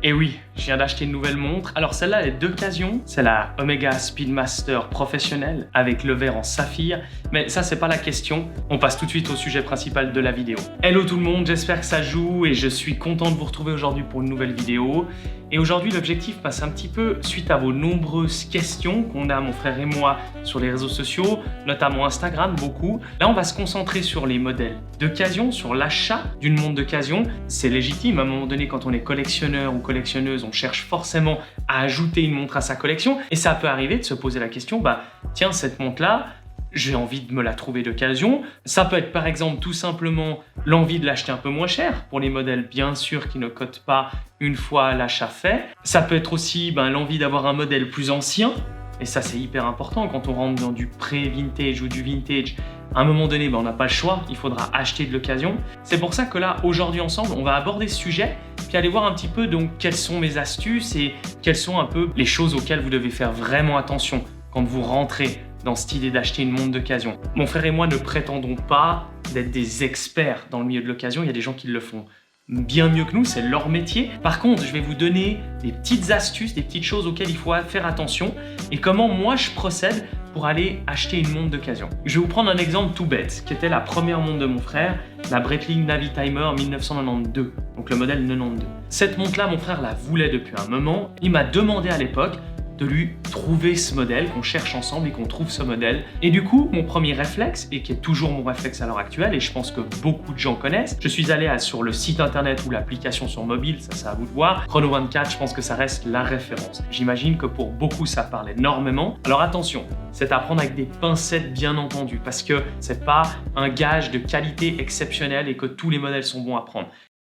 Et oui, je viens d'acheter une nouvelle montre. Alors celle-là est d'occasion, c'est la Omega Speedmaster professionnelle avec le verre en saphir. Mais ça, c'est pas la question. On passe tout de suite au sujet principal de la vidéo. Hello tout le monde, j'espère que ça joue et je suis content de vous retrouver aujourd'hui pour une nouvelle vidéo. Et aujourd'hui, l'objectif passe un petit peu suite à vos nombreuses questions qu'on a, mon frère et moi, sur les réseaux sociaux, notamment Instagram, beaucoup. Là, on va se concentrer sur les modèles d'occasion, sur l'achat d'une montre d'occasion. C'est légitime, à un moment donné, quand on est collectionneur ou collectionneuse, on cherche forcément à ajouter une montre à sa collection. Et ça peut arriver de se poser la question, tiens, cette montre-là, j'ai envie de me la trouver d'occasion. Ça peut être par exemple tout simplement l'envie de l'acheter un peu moins cher pour les modèles bien sûr qui ne cotent pas une fois l'achat fait. Ça peut être aussi l'envie d'avoir un modèle plus ancien. Et ça c'est hyper important quand on rentre dans du pré-vintage ou du vintage. À un moment donné, on n'a pas le choix, il faudra acheter de l'occasion. C'est pour ça que là, aujourd'hui ensemble, on va aborder ce sujet puis aller voir un petit peu donc quelles sont mes astuces et quelles sont un peu les choses auxquelles vous devez faire vraiment attention quand vous rentrez dans cette idée d'acheter une montre d'occasion. Mon frère et moi ne prétendons pas d'être des experts dans le milieu de l'occasion, il y a des gens qui le font bien mieux que nous, c'est leur métier. Par contre, je vais vous donner des petites astuces, des petites choses auxquelles il faut faire attention et comment moi je procède pour aller acheter une montre d'occasion. Je vais vous prendre un exemple tout bête, qui était la première montre de mon frère, la Breitling Navitimer 1992, donc le modèle 92. Cette montre-là, mon frère la voulait depuis un moment. Il m'a demandé à l'époque de lui trouver ce modèle, qu'on cherche ensemble et qu'on trouve ce modèle. Et du coup, mon premier réflexe, et qui est toujours mon réflexe à l'heure actuelle, et je pense que beaucoup de gens connaissent, je suis allé sur le site internet ou l'application sur mobile, ça c'est à vous de voir. Chrono24, je pense que ça reste la référence. J'imagine que pour beaucoup, ça parle énormément. Alors attention, c'est à prendre avec des pincettes bien entendu, parce que c'est pas un gage de qualité exceptionnelle et que tous les modèles sont bons à prendre.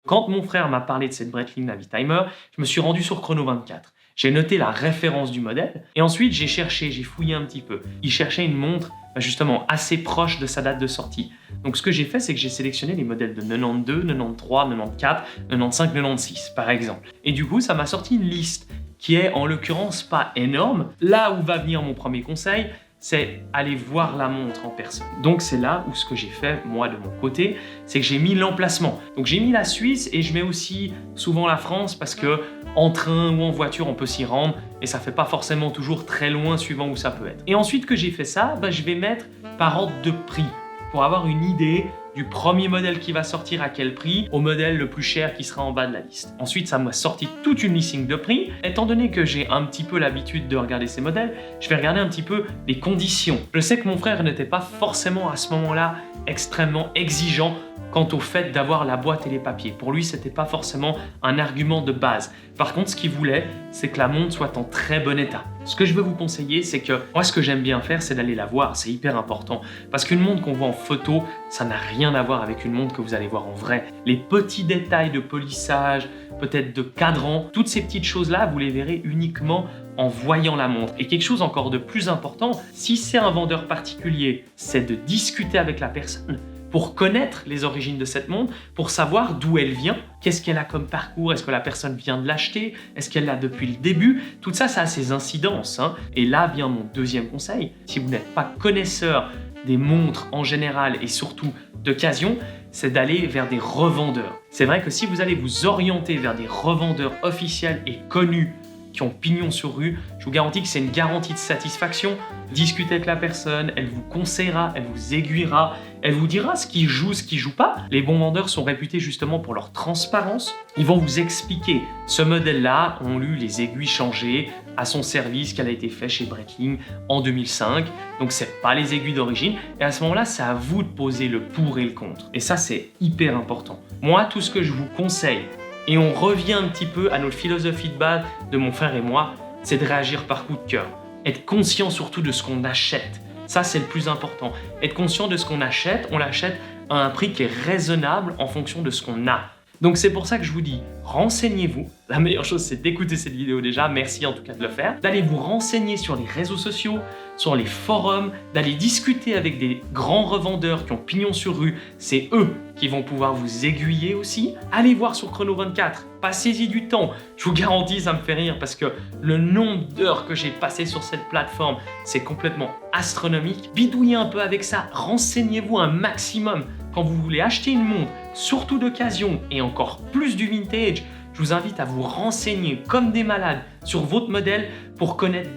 Quand mon frère m'a parlé de cette Breitling Navitimer, je me suis rendu sur Chrono24. J'ai noté la référence du modèle et ensuite j'ai cherché, j'ai fouillé un petit peu. Il cherchait une montre justement assez proche de sa date de sortie. Donc ce que j'ai fait, c'est que j'ai sélectionné les modèles de 92, 93, 94, 95, 96 par exemple. Et du coup, ça m'a sorti une liste qui est en l'occurrence pas énorme. Là où va venir mon premier conseil, c'est aller voir la montre en personne. Donc c'est là où ce que j'ai fait, moi de mon côté, c'est que j'ai mis l'emplacement. Donc j'ai mis la Suisse et je mets aussi souvent la France parce que en train ou en voiture, on peut s'y rendre et ça fait pas forcément toujours très loin suivant où ça peut être. Et ensuite que j'ai fait ça, je vais mettre par ordre de prix pour avoir une idée du premier modèle qui va sortir à quel prix au modèle le plus cher qui sera en bas de la liste. Ensuite, ça m'a sorti toute une listing de prix. Étant donné que j'ai un petit peu l'habitude de regarder ces modèles, je vais regarder un petit peu les conditions. Je sais que mon frère n'était pas forcément à ce moment-là extrêmement exigeant quant au fait d'avoir la boîte et les papiers. Pour lui, c'était pas forcément un argument de base. Par contre, ce qu'il voulait, c'est que la montre soit en très bon état. Ce que je veux vous conseiller, c'est que moi, ce que j'aime bien faire, c'est d'aller la voir. C'est hyper important. Parce qu'une montre qu'on voit en photo, ça n'a rien à voir avec une montre que vous allez voir en vrai. Les petits détails de polissage, peut-être de cadran, toutes ces petites choses-là, vous les verrez uniquement en voyant la montre. Et quelque chose encore de plus important, si c'est un vendeur particulier, c'est de discuter avec la personne pour connaître les origines de cette montre, pour savoir d'où elle vient, qu'est-ce qu'elle a comme parcours, est-ce que la personne vient de l'acheter, est-ce qu'elle l'a depuis le début, tout ça, ça a ses incidences. Et là vient mon deuxième conseil, si vous n'êtes pas connaisseur des montres en général et surtout d'occasion, c'est d'aller vers des revendeurs. C'est vrai que si vous allez vous orienter vers des revendeurs officiels et connus qui ont pignon sur rue, je vous garantis que c'est une garantie de satisfaction. Discutez avec la personne, elle vous conseillera, elle vous aiguillera, elle vous dira ce qui joue pas. Les bons vendeurs sont réputés justement pour leur transparence. Ils vont vous expliquer ce modèle-là, on lui les aiguilles changées à son service qu'elle a été fait chez Breitling en 2005. Donc c'est pas les aiguilles d'origine. Et à ce moment-là, c'est à vous de poser le pour et le contre. Et ça, c'est hyper important. Moi, tout ce que je vous conseille, et on revient un petit peu à notre philosophie de base de mon frère et moi, c'est de réagir par coup de cœur. Être conscient surtout de ce qu'on achète. Ça, c'est le plus important. Être conscient de ce qu'on achète, on l'achète à un prix qui est raisonnable en fonction de ce qu'on a. Donc c'est pour ça que je vous dis, renseignez-vous. La meilleure chose, c'est d'écouter cette vidéo déjà, merci en tout cas de le faire. D'aller vous renseigner sur les réseaux sociaux, sur les forums, d'aller discuter avec des grands revendeurs qui ont pignon sur rue. C'est eux qui vont pouvoir vous aiguiller aussi. Allez voir sur Chrono24, passez-y du temps. Je vous garantis, ça me fait rire parce que le nombre d'heures que j'ai passé sur cette plateforme, c'est complètement astronomique. Bidouillez un peu avec ça, renseignez-vous un maximum. Quand vous voulez acheter une montre, surtout d'occasion et encore plus du vintage, je vous invite à vous renseigner comme des malades sur votre modèle pour connaître,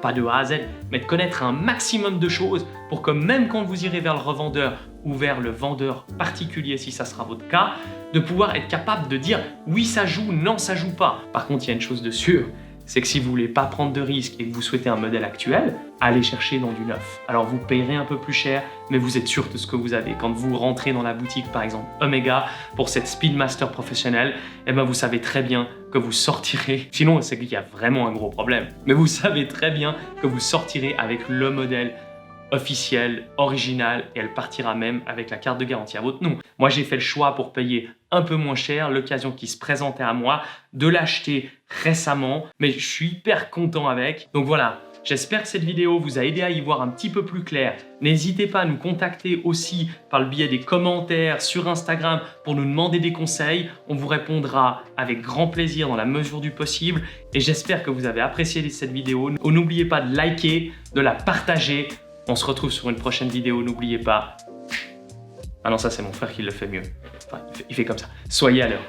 pas de A à Z, mais de connaître un maximum de choses pour que même quand vous irez vers le revendeur ou vers le vendeur particulier, si ça sera votre cas, de pouvoir être capable de dire oui ça joue, non ça joue pas. Par contre, il y a une chose de sûre, c'est que si vous voulez pas prendre de risques et que vous souhaitez un modèle actuel, allez chercher dans du neuf. Alors vous payerez un peu plus cher, mais vous êtes sûr de ce que vous avez. Quand vous rentrez dans la boutique, par exemple Omega, pour cette Speedmaster professionnelle, eh ben vous savez très bien que vous sortirez, sinon c'est qu'il y a vraiment un gros problème, mais vous savez très bien que vous sortirez avec le modèle officielle, originale, et elle partira même avec la carte de garantie à votre nom. Moi, j'ai fait le choix pour payer un peu moins cher, l'occasion qui se présentait à moi, de l'acheter récemment, mais je suis hyper content avec. Donc voilà, j'espère que cette vidéo vous a aidé à y voir un petit peu plus clair. N'hésitez pas à nous contacter aussi par le biais des commentaires sur Instagram pour nous demander des conseils. On vous répondra avec grand plaisir dans la mesure du possible. Et j'espère que vous avez apprécié cette vidéo. N'oubliez pas de liker, de la partager. On se retrouve sur une prochaine vidéo, n'oubliez pas. Ah non, ça c'est mon frère qui le fait mieux. Enfin, il fait comme ça. Soyez à l'heure.